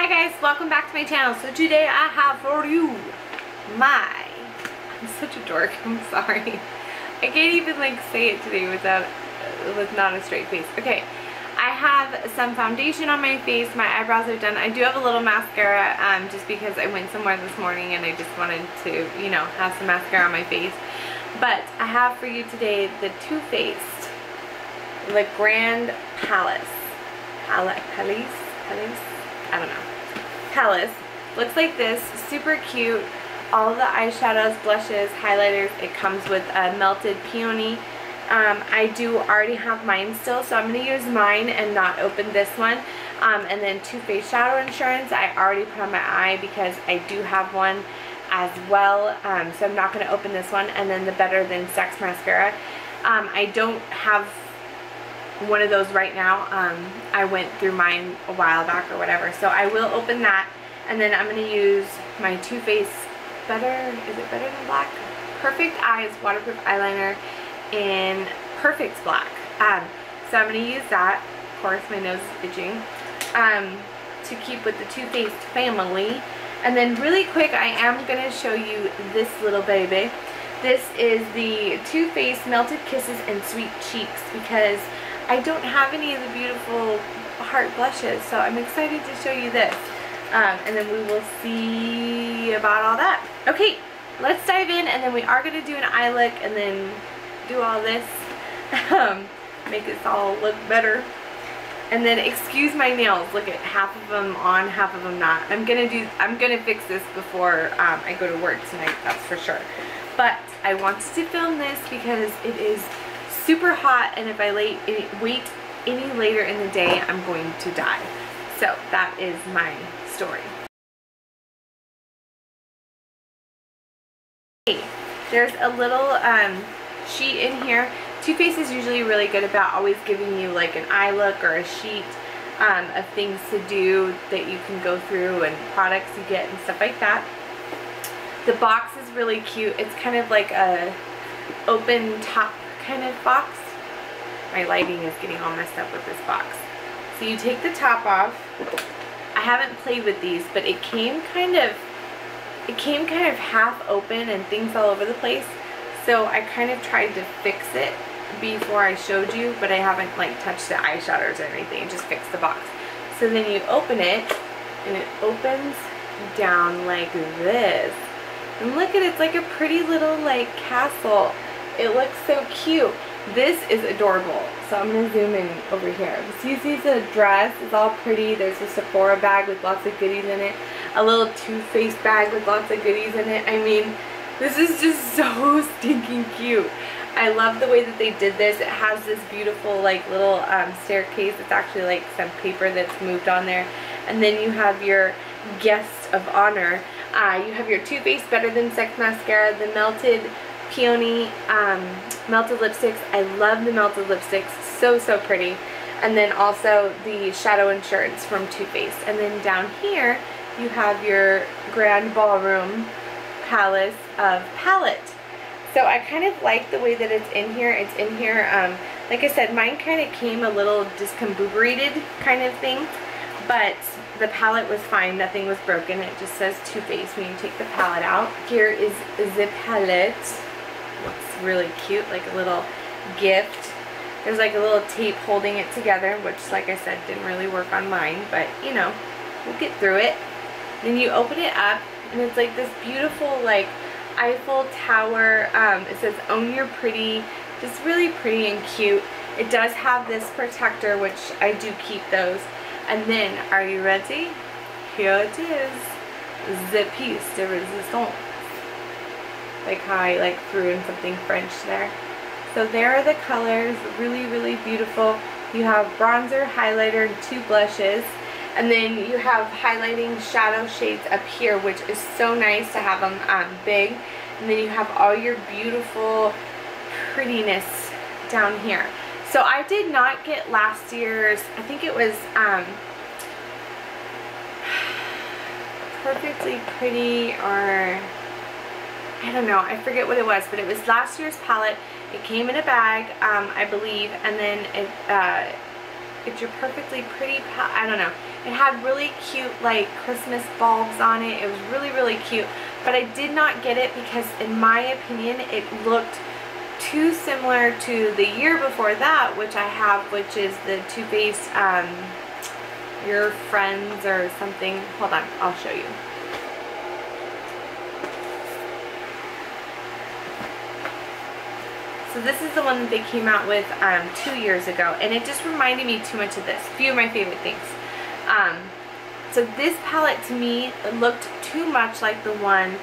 Hi guys, welcome back to my channel. So today I have for you I'm such a dork, I'm sorry. I can't even like say it today with not a straight face. Okay, I have some foundation on my face, my eyebrows are done. I do have a little mascara just because I went somewhere this morning and I just wanted to, you know, have some mascara on my face. But I have for you today the Too Faced Le Grand Palais. Palais? I don't know. Palais. Looks like this. Super cute. All of the eyeshadows, blushes, highlighters. It comes with a melted peony. I do already have mine still, so I'm going to use mine and not open this one. And then Too Faced Shadow Insurance. I already put on my eye because I do have one as well. So I'm not going to open this one. And then the Better Than Sex Mascara. I don't have one of those right now. I went through mine a while back or whatever, so I will open that. And then I'm going to use my Too Faced Better Than Black? Perfect Eyes Waterproof Eyeliner in Perfect Black. So I'm going to use that. Of course, my nose is itching. To keep with the Too Faced family. And then really quick, I am going to show you this little baby. This is the Too Faced Melted Kisses and Sweet Cheeks because I don't have any of the beautiful heart blushes, so I'm excited to show you this. And then we will see about all that. Okay, let's dive in, and then we are going to do an eye look and then do all this. Make us all look better. And then excuse my nails. Look at half of them on, half of them not. I'm gonna fix this before I go to work tonight, that's for sure. But I wanted to film this because it is super hot, and if I wait any later in the day, I'm going to die. So that is my story. Okay, there's a little sheet in here. Too Faced is usually really good about always giving you like an eye look or a sheet of things to do that you can go through and products you get and stuff like that. The box is really cute. It's kind of like a open top kind of box. My lighting is getting all messed up with this box. So you take the top off. I haven't played with these, but it came kind of half open and things all over the place. So I kind of tried to fix it before I showed you, but I haven't like touched the eyeshadows or anything. Just fixed the box. So then you open it, and it opens down like this. And look at it, it's like a pretty little like castle. It looks so cute. This is adorable. So I'm going to zoom in over here. See the dress is all pretty. There's a Sephora bag with lots of goodies in it. A little Too Faced bag with lots of goodies in it. I mean, this is just so stinking cute. I love the way that they did this. It has this beautiful like little staircase. It's actually like some paper that's moved on there. And then you have your guest of honor. You have your Too Faced Better Than Sex Mascara, the melted peony melted lipsticks. I love the melted lipsticks. So pretty. And then also the Shadow Insurance from Too Faced. And then down here you have your Grand Ballroom Palace of Palette. So I kind of like the way that it's in here. It's in here, like I said, mine kind of came a little discombobulated kind of thing, but the palette was fine. Nothing was broken. It just says Too Faced when you take the palette out. Here is the palette. Looks really cute, like a little gift. There's like a little tape holding it together, which like I said didn't really work on mine, but you know, we'll get through it. Then you open it up, and it's like this beautiful like Eiffel Tower. It says Own Your Pretty. Just really pretty and cute. It does have this protector, which I do keep those. And then, are you ready? Here it is. The piece de resistance. Like how I like threw in something French there. So there are the colors. Really beautiful. You have bronzer, highlighter, and 2 blushes. And then you have highlighting shadow shades up here, which is so nice to have them big. And then you have all your beautiful prettiness down here. So I did not get last year's, I think it was Perfectly Pretty, or I don't know, I forget what it was, but it was last year's palette. It came in a bag, I believe, and then it's your Perfectly Pretty palette. I don't know. It had really cute like Christmas bulbs on it. It was really, really cute. But I did not get it because in my opinion it looked too similar to the year before that, which I have, which is the Too Faced Your Friends or something. Hold on, I'll show you. So this is the one that they came out with 2 years ago, and it just reminded me too much of this. A few of my favorite things. So this palette to me looked too much like the one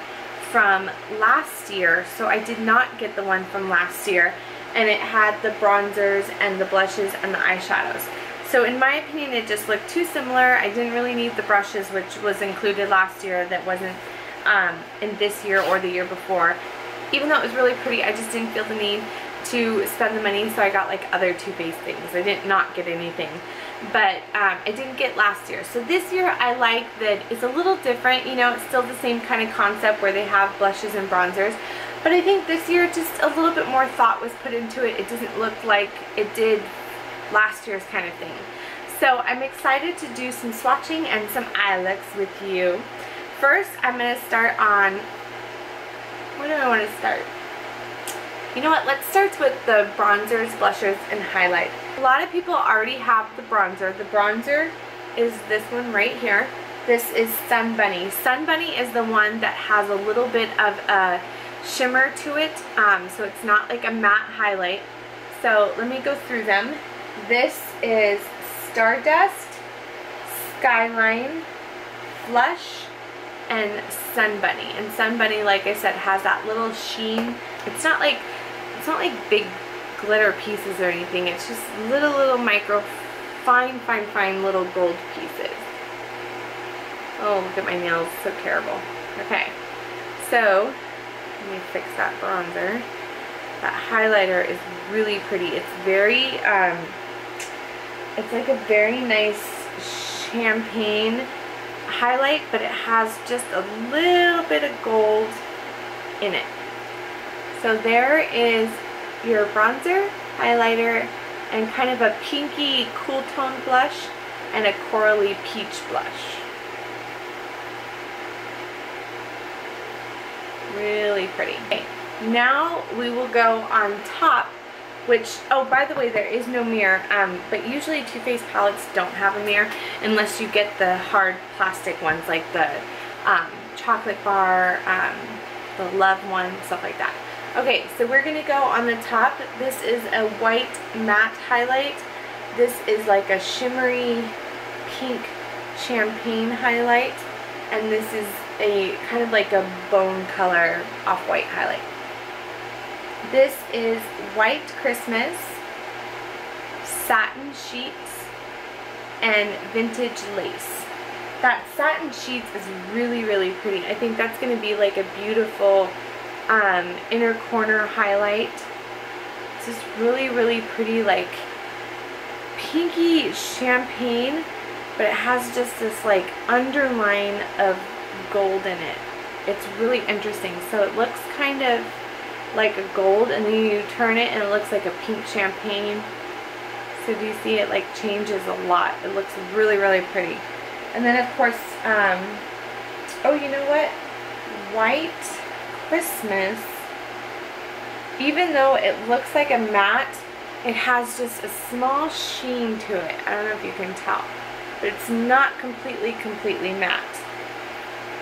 from last year, so I did not get the one from last year, and it had the bronzers and the blushes and the eyeshadows. So in my opinion it just looked too similar. I didn't really need the brushes, which was included last year, that wasn't in this year or the year before. Even though it was really pretty, I just didn't feel the need to spend the money, so I got like other Too Faced things. I did not get anything, but I didn't get last year. So this year I like that it's a little different. You know, it's still the same kind of concept where they have blushes and bronzers, but I think this year just a little bit more thought was put into it. It doesn't look like it did last year's kind of thing. So I'm excited to do some swatching and some eye looks with you. First, I'm going to start on, where do I want to start? You know what, let's start with the bronzers, blushers, and highlight. A lot of people already have the bronzer. The bronzer is this one right here. This is Sun Bunny. Sun Bunny is the one that has a little bit of a shimmer to it, so it's not like a matte highlight. So let me go through them. This is Stardust, Skyline, Flush, and Sun Bunny. And Sun Bunny, like I said, has that little sheen. It's not like big glitter pieces or anything. It's just little micro, fine little gold pieces. Oh, look at my nails, so terrible. Okay, so let me fix that bronzer. That highlighter is really pretty. It's very, it's like a very nice champagne highlight, but it has just a little bit of gold in it. So there is your bronzer, highlighter, and kind of a pinky cool tone blush, and a corally peach blush. Really pretty. Okay, now we will go on top, which, oh, by the way, there is no mirror, but usually Too Faced palettes don't have a mirror unless you get the hard plastic ones, like the chocolate bar, the love one, stuff like that. Okay, so we're going to go on the top. This is a white matte highlight. This is like a shimmery pink champagne highlight. And this is a kind of like a bone color off-white highlight. This is White Christmas, Satin Sheets, and Vintage Lace. That Satin Sheets is really pretty. I think that's going to be like a beautiful inner corner highlight. It's just really pretty, like pinky champagne, but it has just this like underline of gold in it. It's really interesting. So it looks kind of like a gold, and then you turn it and it looks like a pink champagne. So do you see it like changes a lot? It looks really pretty. And then of course, oh, you know what? White Christmas, even though it looks like a matte, it has just a small sheen to it. I don't know if you can tell, but it's not completely matte.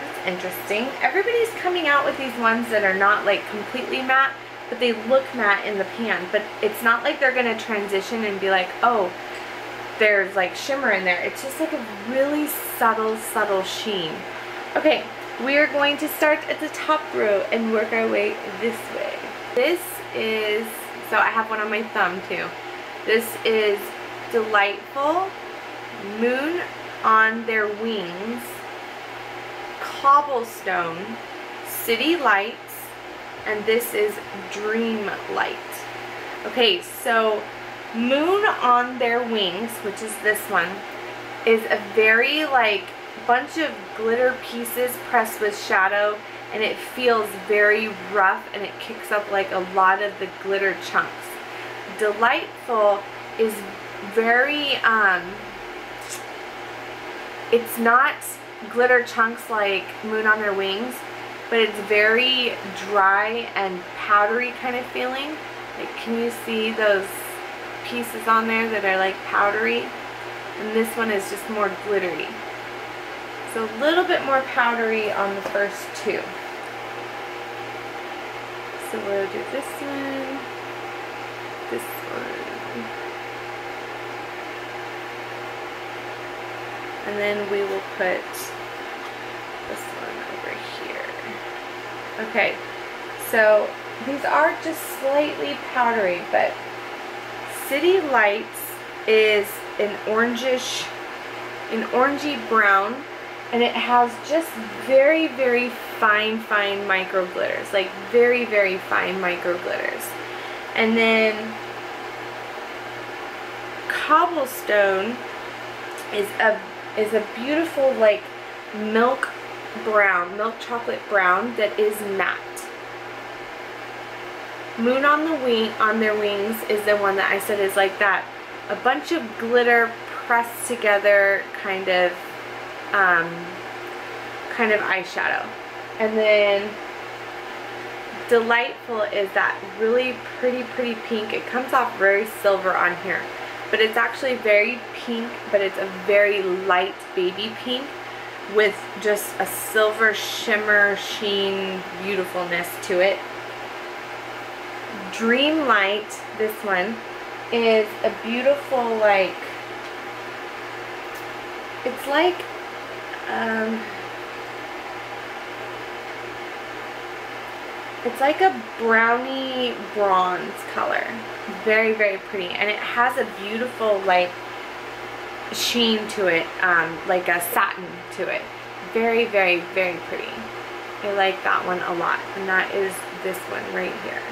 That's interesting. Everybody's coming out with these ones that are not like completely matte, but they look matte in the pan, but it's not like they're going to transition and be like, oh, there's like shimmer in there. It's just like a really subtle sheen. Okay, we are going to start at the top row and work our way this way. This is, so I have one on my thumb too. This is Delightful, Moon on Their Wings, Cobblestone, City Lights, and this is Dream Light. Okay, so Moon on Their Wings, which is this one, is a very like bunch of glitter pieces pressed with shadow, and it feels very rough, and it kicks up like a lot of the glitter chunks. Delightful is very it's not glitter chunks like Moon on Their Wings, but it's very dry and powdery kind of feeling. Like, can you see those pieces on there that are like powdery? And this one is just more glittery. So a little bit more powdery on the first two. So we'll do this one, this one, and then we will put this one over here. Okay, so these are just slightly powdery, but City Lights is an orangey brown, and it has just very, very fine micro glitters, like very, very fine micro glitters. And then Cobblestone is a beautiful like milk chocolate brown that is matte. Moon on Their Wings is the one that I said is like that, a bunch of glitter pressed together kind of eyeshadow. And then Delightful is that really pretty pink. It comes off very silver on here, but it's actually very pink, but it's a very light baby pink with just a silver shimmer sheen beautifulness to it. Dreamlight, this one, is a beautiful, like, it's like it's like a brownie bronze color. Very, very pretty, and it has a beautiful like sheen to it, like a satin to it. Very, very, very pretty. I like that one a lot, and that is this one right here.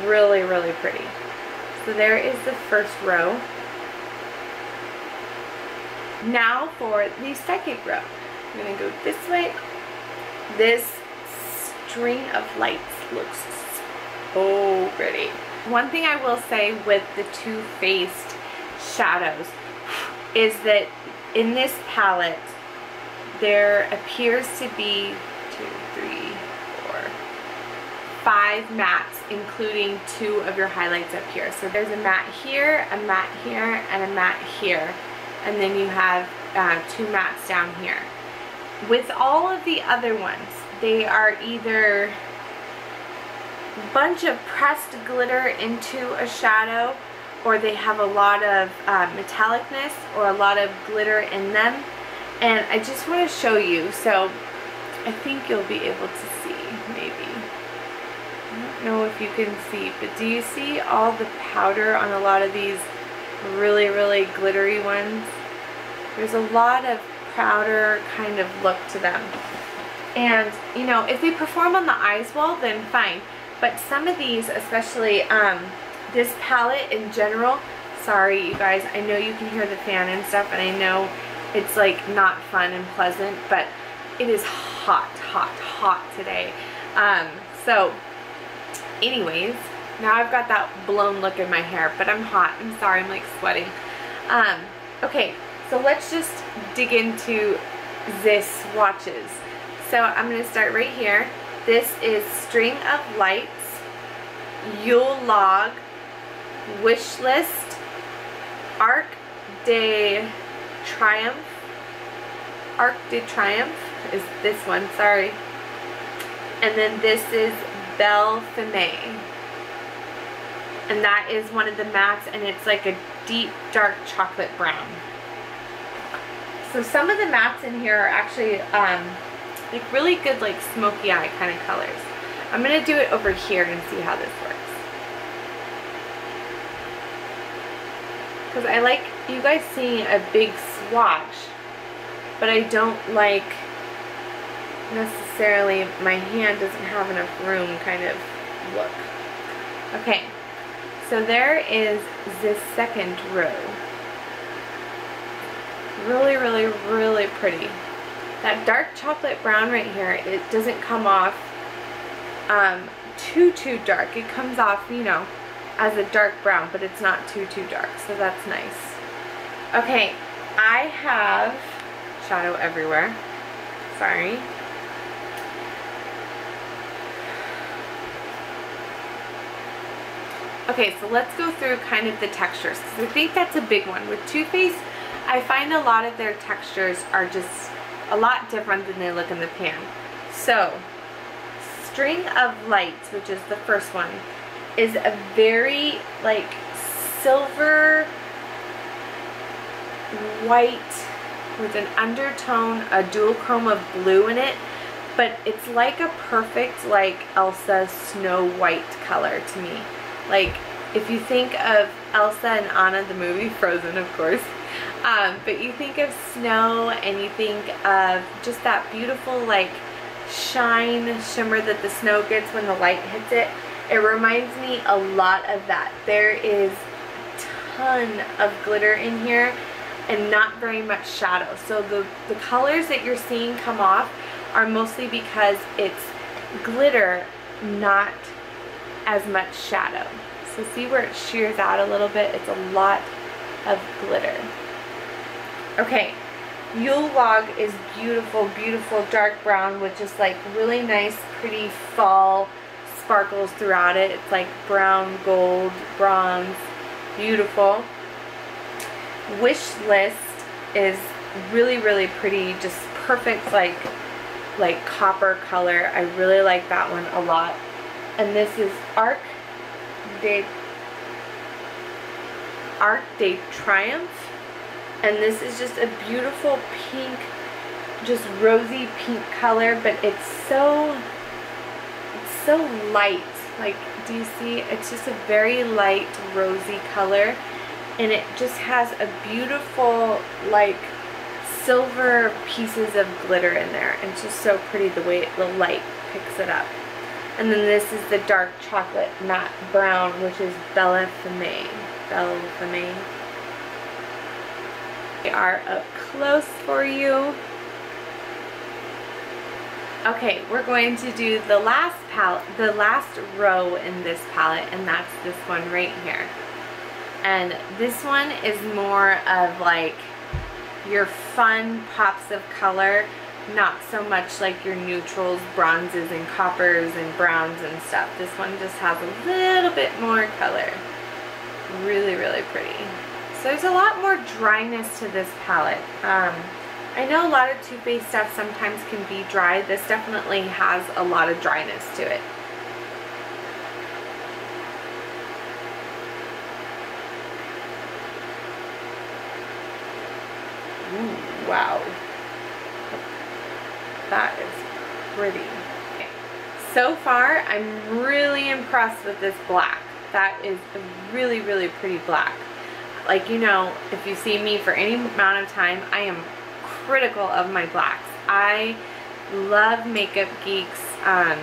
Really, really pretty. So there is the first row. Now for the second row. I'm going to go this way. This string of lights looks so pretty. One thing I will say with the Too Faced shadows is that in this palette there appears to be 5 mattes, including 2 of your highlights up here. So there's a matte here, and a matte here, and then you have 2 mattes down here. With all of the other ones, they are either a bunch of pressed glitter into a shadow, or they have a lot of metallicness or a lot of glitter in them. And I just want to show you, so I think you'll be able to see, maybe. I don't know if you can see, but do you see all the powder on a lot of these really, really glittery ones? There's a lot of powder kind of look to them. And, you know, if they perform on the eyes well, then fine. But some of these, especially this palette in general, sorry you guys, I know you can hear the fan and stuff, and I know it's like not fun and pleasant, but it is hot today. So anyways, now I've got that blown look in my hair, but I'm hot. I'm sorry, I'm like sweating. Okay, so let's just dig into this swatches. So I'm going to start right here. This is String of Lights, Yule Log, Wish List, Arc de Triomphe. Arc de Triomphe is this one, sorry. And then this is Belle Femme. And that is one of the mattes, and it's like a deep dark chocolate brown. So some of the mattes in here are actually like really good, like smoky eye kind of colors. I'm going to do it over here and see how this works. Because I like you guys seeing a big swatch, but I don't like necessarily, my hand doesn't have enough room kind of look. Okay, so there is this second row. Really, really, really pretty. That dark chocolate brown right here, it doesn't come off too dark. It comes off, you know, as a dark brown, but it's not too dark, so that's nice. Okay, I have shadow everywhere. Sorry. Okay, so let's go through kind of the textures, because I think that's a big one. With Too Faced, I find a lot of their textures are just a lot different than they look in the pan. So, String of Lights, which is the first one, is a very like silver white with an undertone, a dual chrome of blue in it, but it's like a perfect like Elsa Snow White color to me. Like if you think of Elsa and Anna, the movie, Frozen of course, but you think of snow and you think of just that beautiful like shine, shimmer that the snow gets when the light hits it. It reminds me a lot of that. There is a ton of glitter in here and not very much shadow. So the colors that you're seeing come off are mostly because it's glitter, not as much shadow. So see where it shears out a little bit? It's a lot of glitter. Okay, Yule Log is beautiful, beautiful dark brown with just like really nice, pretty fall sparkles throughout it. It's like brown, gold, bronze, beautiful. Wish List is really, really pretty, just perfect like copper color. I really like that one a lot. And this is Arc de Triomphe, and this is just a beautiful pink, just rosy pink color, but it's so light. Like, do you see? It's just a very light rosy color, and it just has a beautiful like silver pieces of glitter in there, and it's just so pretty the way the light picks it up. And then this is the dark chocolate matte brown, which is Belle Femme. Belle Femme. They are up close for you. Okay, we're going to do the last palette, the last row in this palette, and that's this one right here. And this one is more of like your fun pops of color, not so much like your neutrals, bronzes, and coppers, and browns and stuff. This one just has a little bit more color. Really, really pretty. So there's a lot more dryness to this palette. I know a lot of Too Faced stuff sometimes can be dry. This definitely has a lot of dryness to it. Ooh, wow. That is pretty. Okay. So far, I'm really impressed with this black. That is a really, really pretty black. Like, you know, if you see me for any amount of time, I am critical of my blacks. I love Makeup Geek's I'm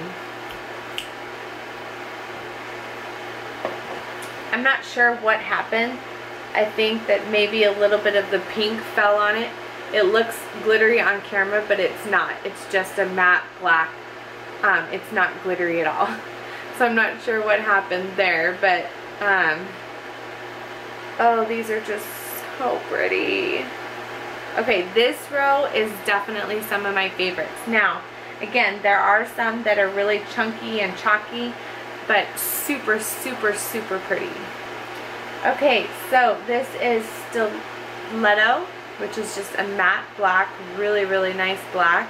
not sure what happened. I think that maybe a little bit of the pink fell on it. It looks glittery on camera, but it's not. It's just a matte black. It's not glittery at all. So I'm not sure what happened there, but oh, these are just so pretty. Okay, this row is definitely some of my favorites. Now, again, there are some that are really chunky and chalky, but super, super, super pretty. Okay, so this is Stiletto, which is just a matte black, really, really nice black.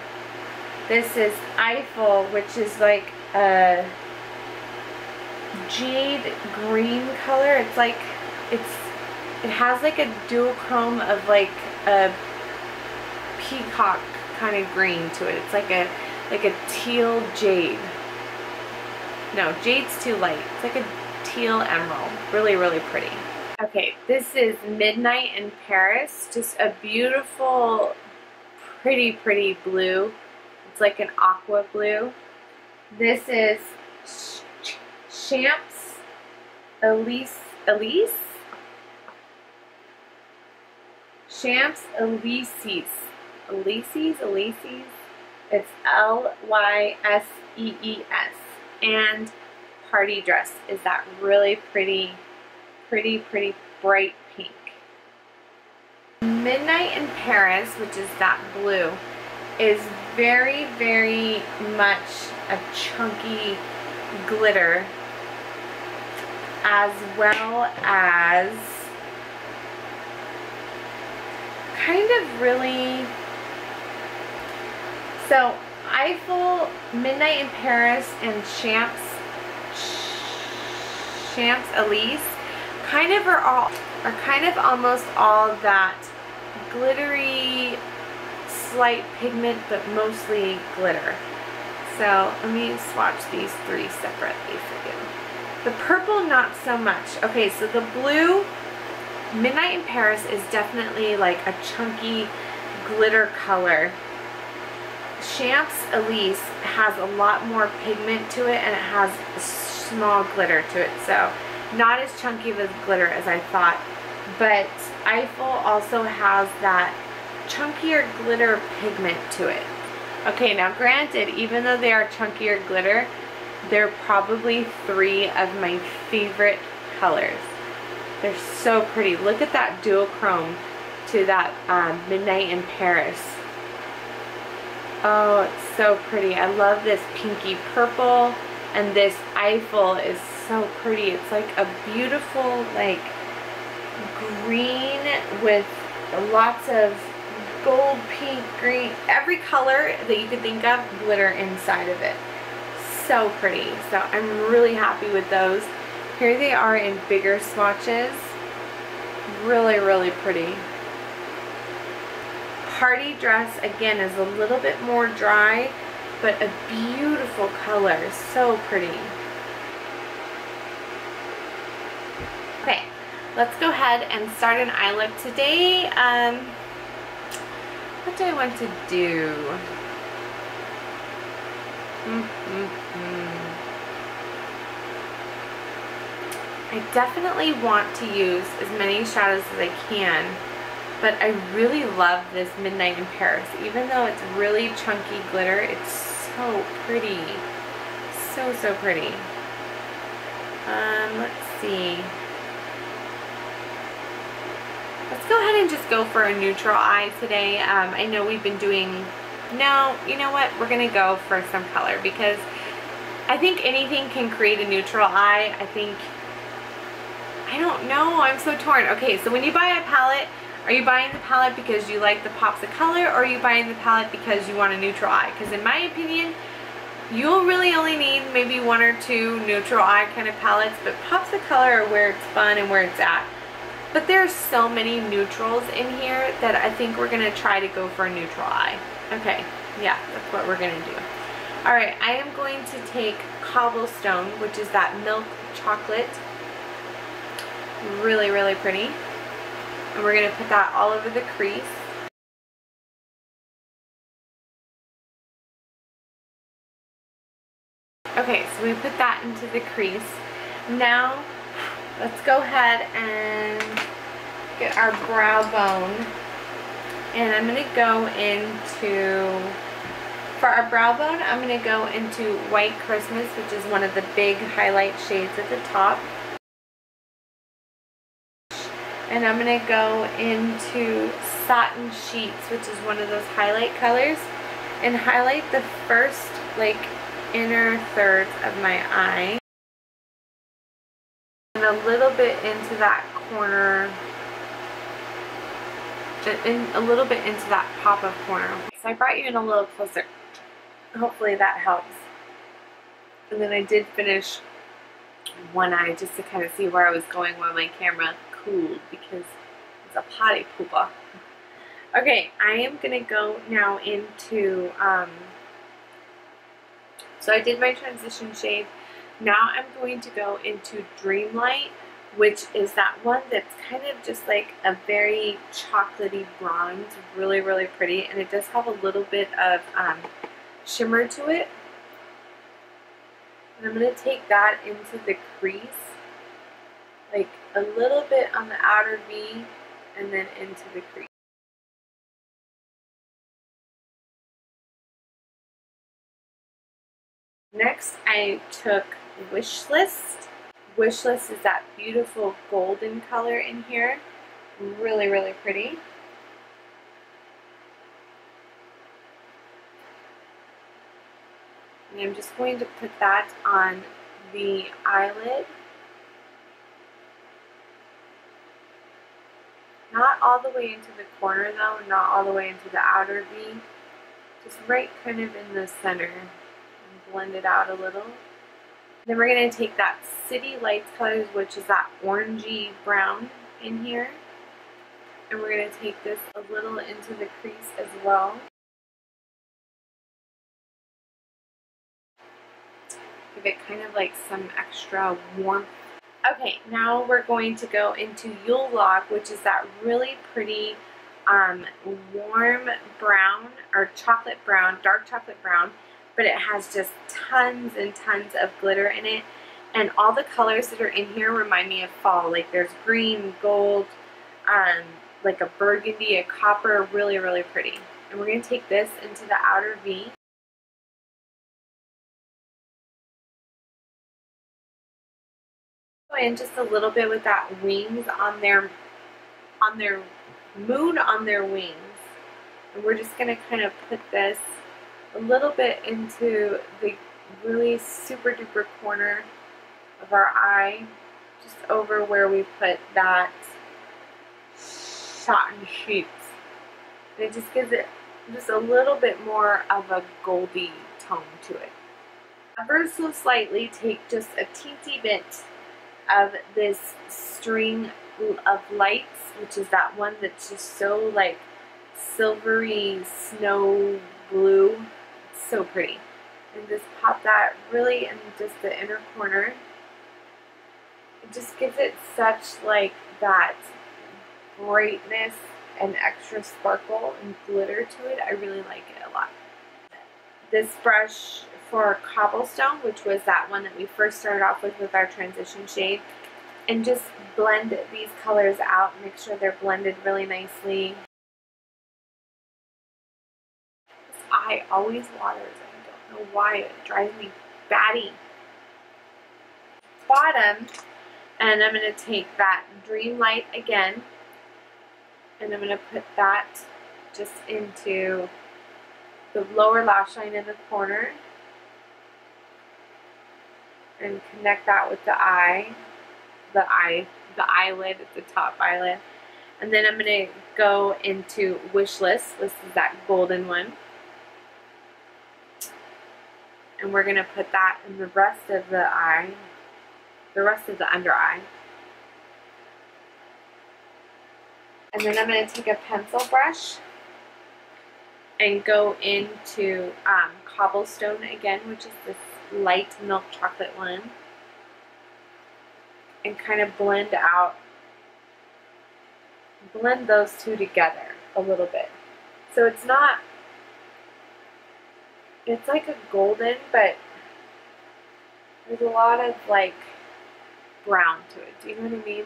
This is Eiffel, which is like a jade green color. It's like, it has like a dual chrome of like a peacock kind of green to it. It's like a teal jade. No, jade's too light. It's like a teal emerald. Really, really pretty. Okay, this is Midnight in Paris. Just a beautiful, pretty, pretty blue. It's like an aqua blue. This is Champs Elise? Champs Elysees. Elysees? It's Lysees. And Party Dress is that really pretty, pretty bright pink. Midnight in Paris, which is that blue, is very, very much a chunky glitter, as well as kind of really, so Eiffel, Midnight in Paris, and Champs Elise are kind of almost all that glittery, slight pigment, but mostly glitter. So let me swatch these three separately for you. The purple, not so much. Okay, so the blue, Midnight in Paris, is definitely like a chunky glitter color. Champs Elise has a lot more pigment to it, and it has a small glitter to it, so not as chunky of a glitter as I thought. But Eiffel also has that chunkier glitter pigment to it. Okay, now granted, even though they are chunkier glitter, they're probably three of my favorite colors. They're so pretty. Look at that duochrome to that Midnight in Paris. Oh, it's so pretty. I love this pinky purple, and this Eiffel is so pretty. It's like a beautiful, like, green with lots of gold, pink, green, every color that you could think of, glitter inside of it. So pretty. So I'm really happy with those. Here they are in bigger swatches. Really, really pretty. Party Dress, again, is a little bit more dry, but a beautiful color. So pretty. Okay, let's go ahead and start an eye look today. What do I want to do? I definitely want to use as many shadows as I can, but I really love this Midnight in Paris. Even though it's really chunky glitter, it's so pretty. So, so pretty. Let's see. Let's go ahead and just go for a neutral eye today. I know we've been doing, no, you know what? We're going to go for some color, because I think anything can create a neutral eye. I don't know. I'm so torn. Okay, so when you buy a palette, are you buying the palette because you like the pops of color, or are you buying the palette because you want a neutral eye? Because in my opinion, you'll really only need maybe one or two neutral eye kind of palettes, but pops of color are where it's fun and where it's at. But there's so many neutrals in here that I think we're going to try to go for a neutral eye. Okay, yeah, that's what we're going to do. Alright, I am going to take Cobblestone, which is that milk chocolate. Really, really pretty. And we're going to put that all over the crease. Okay, so we put that into the crease. Now, let's go ahead and get our brow bone. And I'm going to go into, for our brow bone, I'm going to go into White Christmas, which is one of the big highlight shades at the top. And I'm going to go into Satin Sheets, which is one of those highlight colors, and highlight the first, like, inner third of my eye. And a little bit into that corner, and a little bit into that pop of corner. So I brought you in a little closer. Hopefully that helps. And then I did finish one eye just to kind of see where I was going while my camera cooled, because it's a potty poopa. Okay, I am going to go now into, so I did my transition shade. Now I'm going to go into Dreamlight, which is that one that's kind of just like a very chocolatey bronze, really, really pretty, and it does have a little bit of shimmer to it. And I'm going to take that into the crease, like a little bit on the outer V, and then into the crease. Next, I took Wish List. Wish List is that beautiful golden color in here. Really, really pretty. And I'm just going to put that on the eyelid. Not all the way into the corner though, not all the way into the outer V. Just right kind of in the center and blend it out a little. Then we're going to take that City Lights colors, which is that orangey brown in here. And we're going to take this a little into the crease as well. Give it kind of like some extra warmth. Okay, now we're going to go into Yule Log, which is that really pretty warm brown or chocolate brown, dark chocolate brown, but it has just tons and tons of glitter in it. And all the colors that are in here remind me of fall. Like there's green, gold, like a burgundy, a copper, really, really pretty. And we're going to take this into the outer V. In just a little bit with that wings on their moon on their wings, and we're just going to kind of put this a little bit into the really super duper corner of our eye, just over where we put that satin sheets, and it just gives it just a little bit more of a goldy tone to it. Ever so slightly take just a teensy bit of this string of lights, which is that one that's just so like silvery snow blue. It's so pretty. And just pop that really in just the inner corner. It just gives it such like that brightness and extra sparkle and glitter to it. I really like it a lot. This brush for Cobblestone, which was that one that we first started off with our transition shade, and just blend these colors out, make sure they're blended really nicely. This eye always waters, I don't know why, it drives me batty. Bottom, and I'm going to take that Dream Light again, and I'm going to put that just into the lower lash line in the corner, and connect that with the eye, the eyelid at the top eyelid. And then I'm going to go into Wish List. This is that golden one. And we're going to put that in the rest of the eye, the rest of the under eye. And then I'm going to take a pencil brush and go into Cobblestone again, which is this light milk chocolate one, and kind of blend those two together a little bit. So it's not, it's like a golden, but there's a lot of like brown to it. Do you know what I mean?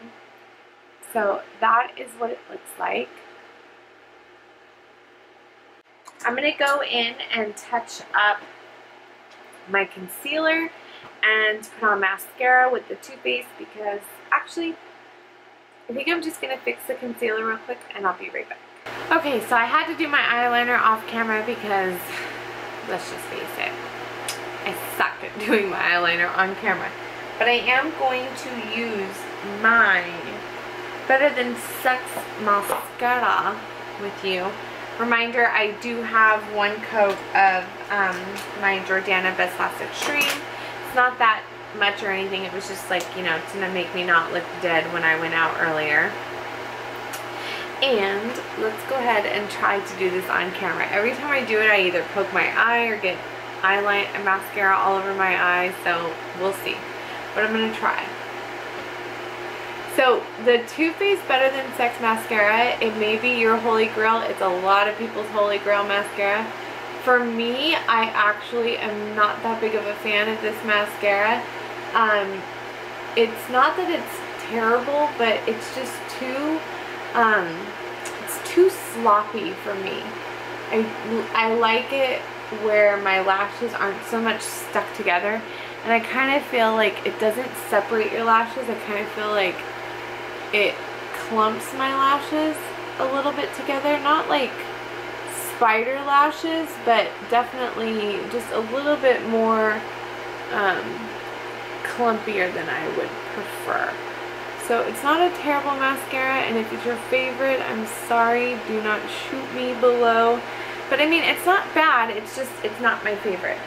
So that is what it looks like. I'm going to go in and touch up my concealer and put on mascara with the Too Faced, because actually I think I'm just going to fix the concealer real quick and I'll be right back. Okay, so I had to do my eyeliner off camera because, let's just face it, I suck at doing my eyeliner on camera. But I am going to use my Better Than Sex mascara with you. Reminder, I do have one coat of my Jordana Best Lash Extreme. It's not that much or anything. It was just like, you know, it's going to make me not look dead when I went out earlier. And let's go ahead and try to do this on camera. Every time I do it, I either poke my eye or get eyeliner and mascara all over my eye. So we'll see. But I'm going to try. So the Too Faced Better Than Sex mascara, it may be your holy grail. It's a lot of people's holy grail mascara. For me, I actually am not that big of a fan of this mascara. It's not that it's terrible, but it's just too sloppy for me. I like it where my lashes aren't so much stuck together, and I kind of feel like it doesn't separate your lashes. I kind of feel like it clumps my lashes a little bit together, not like spider lashes, but definitely just a little bit more clumpier than I would prefer. So it's not a terrible mascara, and if it's your favorite, I'm sorry, do not shoot me below. But I mean, it's not bad, it's just, it's not my favorite.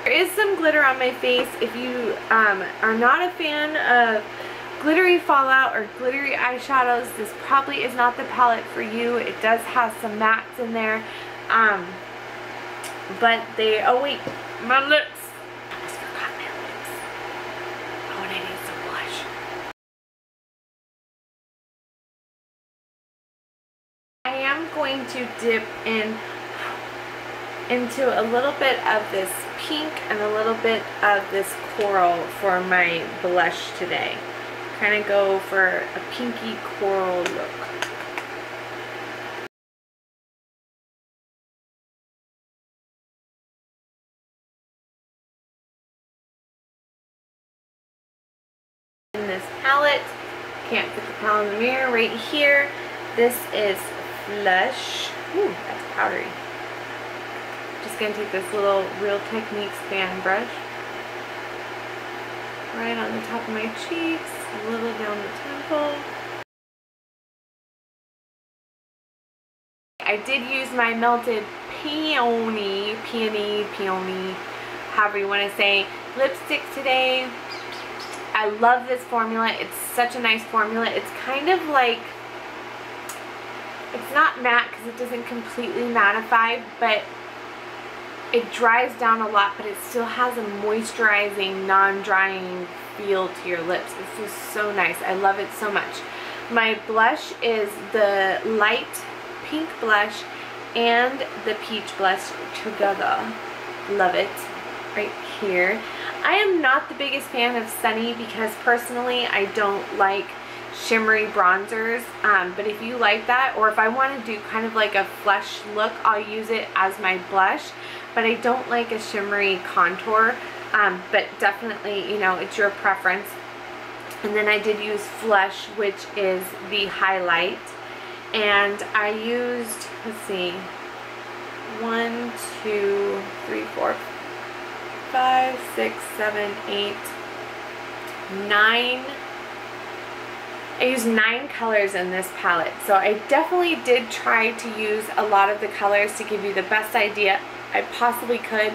There is some glitter on my face. If you are not a fan of glittery fallout or glittery eyeshadows, this probably is not the palette for you. It does have some mattes in there. But they, oh wait, my lips. I almost forgot my lips. Oh, and I need some blush. I am going to dip into a little bit of this pink and a little bit of this coral for my blush today. Kind of go for a pinky coral look. In this palette, can't fit the palette in the mirror right here. This is Flush. Ooh, that's powdery. Just gonna take this little Real Techniques fan brush right on the top of my cheeks, a little down the temple. I did use my melted peony, however you want to say, lipstick today. I love this formula. It's such a nice formula. It's kind of like, it's not matte because it doesn't completely mattify, but it dries down a lot, but it still has a moisturizing, non-drying feel to your lips. It's just so nice. I love it so much. My blush is the light pink blush and the peach blush together. Love it. Right here. I am not the biggest fan of Sunny because personally I don't like shimmery bronzers, but if you like that, or if I want to do kind of like a flesh look, I'll use it as my blush. But I don't like a shimmery contour, but definitely, you know, it's your preference. And then I did use Flush, which is the highlight, and I used, let's see, 1, 2, 3, 4, 5, 6, 7, 8, 9. I used 9 colors in this palette, so I definitely did try to use a lot of the colors to give you the best idea I possibly could.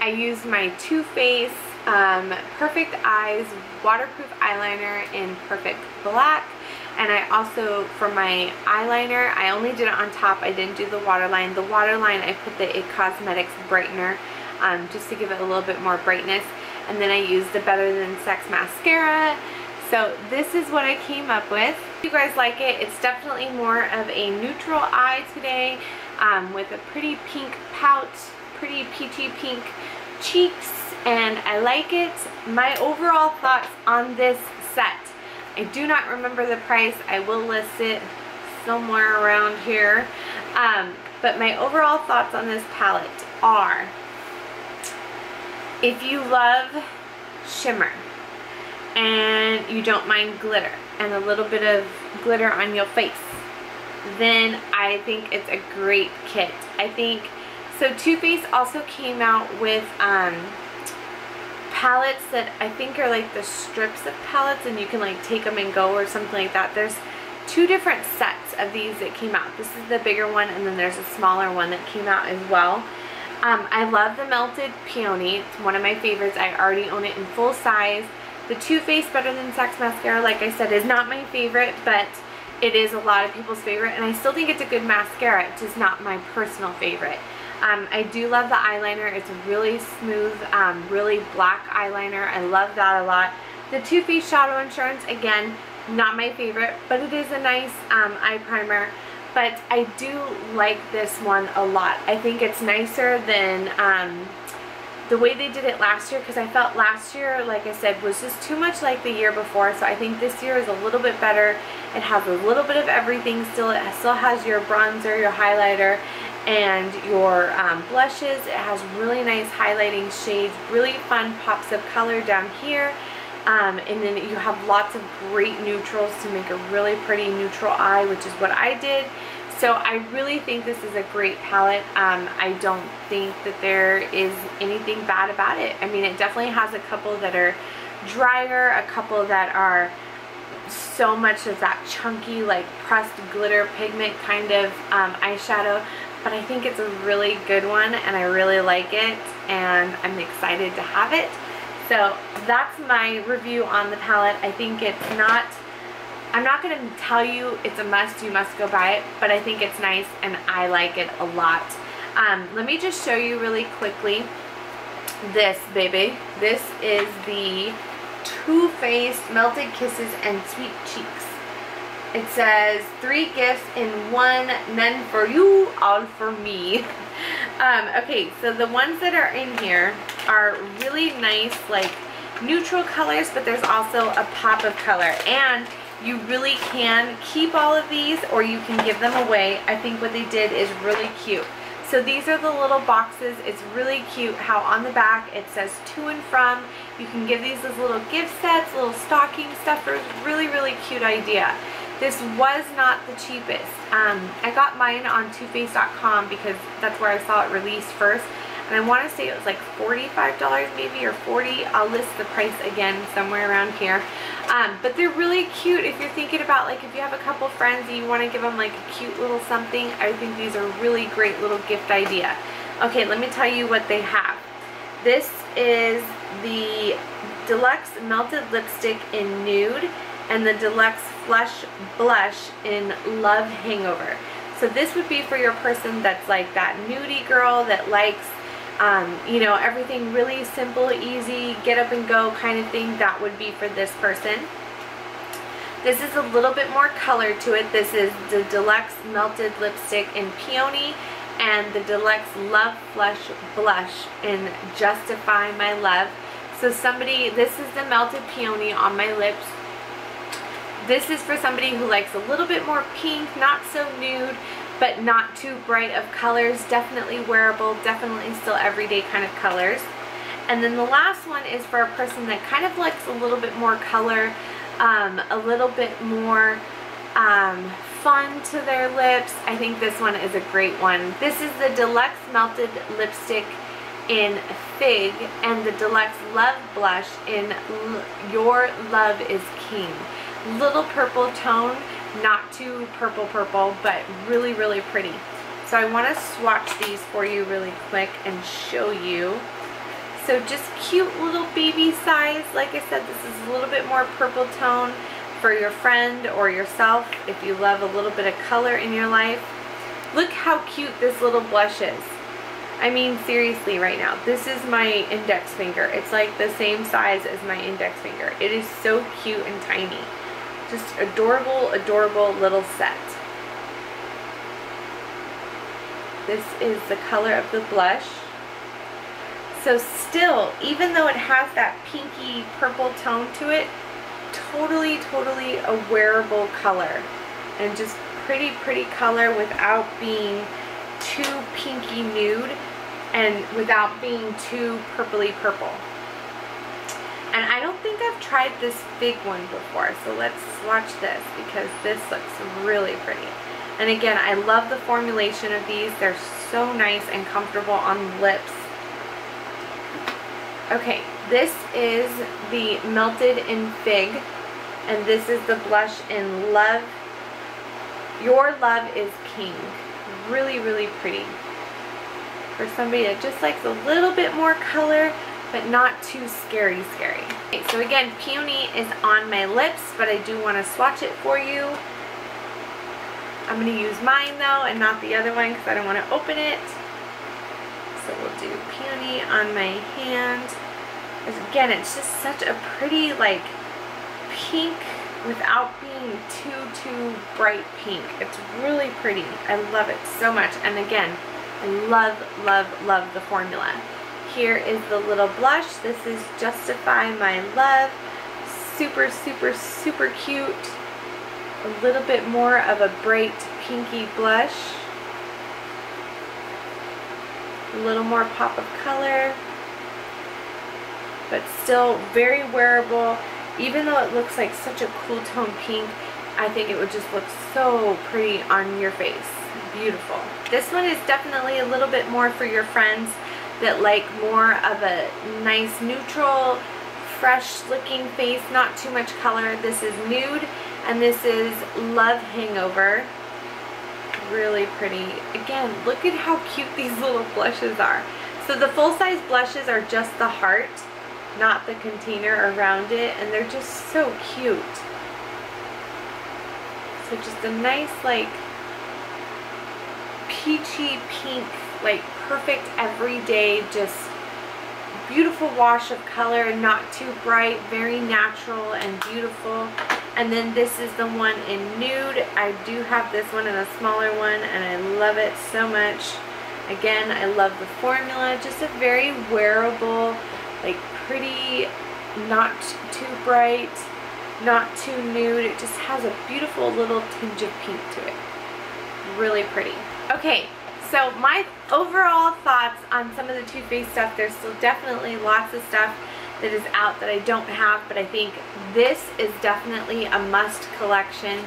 I used my Too Faced Perfect Eyes waterproof eyeliner in Perfect Black, and I also, for my eyeliner, I only did it on top. I didn't do the waterline. The waterline, I put the It Cosmetics brightener just to give it a little bit more brightness, and then I used the Better Than Sex mascara. So this is what I came up with. If you guys like it, it's definitely more of a neutral eye today, with a pretty pink pout, pretty peachy pink cheeks, and I like it. My overall thoughts on this set, I do not remember the price. I will list it somewhere around here, but my overall thoughts on this palette are, if you love shimmer and you don't mind glitter and a little bit of glitter on your face, then I think it's a great kit. I think, so Too Faced also came out with palettes that I think are like the strips of palettes, and you can like take them and go or something like that. There's 2 different sets of these that came out. This is the bigger one, and then there's a smaller one that came out as well. I love the Melted Peony. It's one of my favorites. I already own it in full size. The Too Faced Better Than Sex mascara, like I said, is not my favorite, but it is a lot of people's favorite, and I still think it's a good mascara. It's just not my personal favorite. I do love the eyeliner. It's a really smooth, really black eyeliner. I love that a lot. The Too Faced Shadow Insurance, again, not my favorite, but it is a nice eye primer. But I do like this one a lot. I think it's nicer than the way they did it last year, because I felt last year, like I said, was just too much like the year before. So I think this year is a little bit better. It has a little bit of everything still. It still has your bronzer, your highlighter, and your blushes. It has really nice highlighting shades, really fun pops of color down here. And then you have lots of great neutrals to make a really pretty neutral eye, which is what I did. So I really think this is a great palette. I don't think that there is anything bad about it. I mean, it definitely has a couple that are drier, a couple that are so much of that chunky, like pressed glitter pigment kind of eyeshadow, but I think it's a really good one and I really like it and I'm excited to have it. So that's my review on the palette. I think it's not, I'm not going to tell you it's a must, you must go buy it, but I think it's nice and I like it a lot. Let me just show you really quickly this baby. This is the Too Faced Melted Kisses and Sweet Cheeks. It says 3 gifts in 1, none for you, all for me. Okay, so the ones that are in here are really nice, like neutral colors, but there's also a pop of color, and you really can keep all of these or you can give them away. I think what they did is really cute. So these are the little boxes. It's really cute how on the back it says to and from. You can give these as little gift sets, little stocking stuffers. Really, really cute idea. This was not the cheapest. I got mine on TooFaced.com because that's where I saw it released first. And I want to say it was like $45 maybe, or $40. I'll list the price again somewhere around here. But they're really cute if you're thinking about, like, if you have a couple friends and you want to give them like a cute little something. I think these are really great little gift idea. Okay, let me tell you what they have. This is the Deluxe Melted Lipstick in Nude and the Deluxe Flush Blush in Love Hangover. So this would be for your person that's like that nudie girl that likes you know, everything really simple, easy, get up and go kind of thing. That would be for this person. This is a little bit more color to it. This is the Deluxe Melted Lipstick in Peony and the Deluxe Love Flush Blush in Justify My Love. So somebody, this is the Melted Peony on my lips. This is for somebody who likes a little bit more pink, not so nude, but not too bright of colors. Definitely wearable, definitely still everyday kind of colors. And then the last one is for a person that kind of likes a little bit more color, a little bit more fun to their lips. I think this one is a great one. This is the Deluxe Melted Lipstick in Fig and the Deluxe Love Blush in Your Love is King. Little purple tone, not too purple, but really, really pretty. So I want to swatch these for you really quick and show you. So just cute little baby size. Like I said, this is a little bit more purple tone for your friend or yourself if you love a little bit of color in your life. Look how cute this little blush is. I mean, seriously, right now, this is my index finger. It's like the same size as my index finger. It is so cute and tiny. Just adorable, adorable little set. This is the color of the blush. So still, even though it has that pinky purple tone to it, totally, totally a wearable color. And just pretty, pretty color without being too pinky nude and without being too purpley purple. And I don't think I've tried this big one before, so let's swatch this because this looks really pretty. And again, I love the formulation of these. They're so nice and comfortable on the lips. Okay, this is the Melted in Fig, and this is the blush in Love. Your Love is King. Really, really pretty. For somebody that just likes a little bit more color, but not too scary. Okay, so again, Peony is on my lips, but I do want to swatch it for you. I'm going to use mine though, and not the other one because I don't want to open it. So we'll do Peony on my hand. Again, it's just such a pretty, like, pink without being too bright pink. It's really pretty. I love it so much. And again, I love the formula. Here is the little blush. This is Justify My Love. Super, super, super cute. A little bit more of a bright pinky blush. A little more pop of color. But still very wearable. Even though it looks like such a cool tone pink, I think it would just look so pretty on your face. beautiful. This one is definitely a little bit more for your friends that like more of a nice neutral, fresh looking face, not too much color. This is Nude, and this is Love Hangover. Really pretty. Again, look at how cute these little blushes are. So the full-size blushes are just the heart, not the container around it, and they're just so cute. So just a nice, like, peachy pink, like perfect everyday, just beautiful wash of color, not too bright, very natural and beautiful. And then this is the one in Nude. I do have this one in a smaller one, and I love it so much. Again, I love the formula. Just a very wearable, like pretty, not too bright, not too nude. It just has a beautiful little tinge of pink to it. Really pretty. Okay, so my overall thoughts on some of the Too Faced stuff. There's still definitely lots of stuff that is out that I don't have, but I think this is definitely a must collection.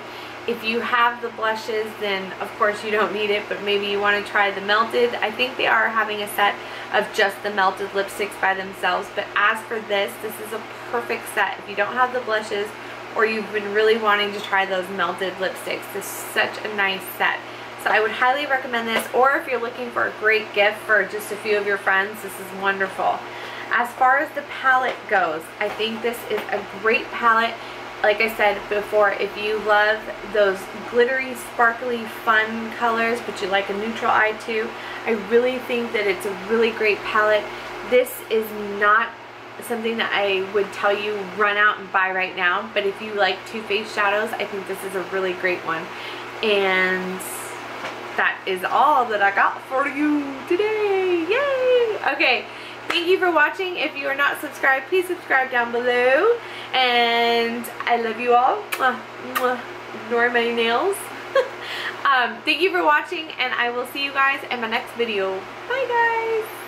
If you have the blushes, then of course you don't need it, but maybe you want to try the melted. I think they are having a set of just the melted lipsticks by themselves, but as for this is a perfect set. If you don't have the blushes, or you've been really wanting to try those melted lipsticks, this is such a nice set. So I would highly recommend this, or if you're looking for a great gift for just a few of your friends, this is wonderful. As far as the palette goes, I think this is a great palette. Like I said before, if you love those glittery, sparkly, fun colors, but you like a neutral eye too, I really think that it's a really great palette. This is not something that I would tell you run out and buy right now, but if you like Too Faced shadows, I think this is a really great one. And that is all that I got for you today. Yay! Okay. Thank you for watching. If you are not subscribed, please subscribe down below. And I love you all. Mwah, mwah. Ignore my nails. Thank you for watching, and I will see you guys in my next video. Bye, guys.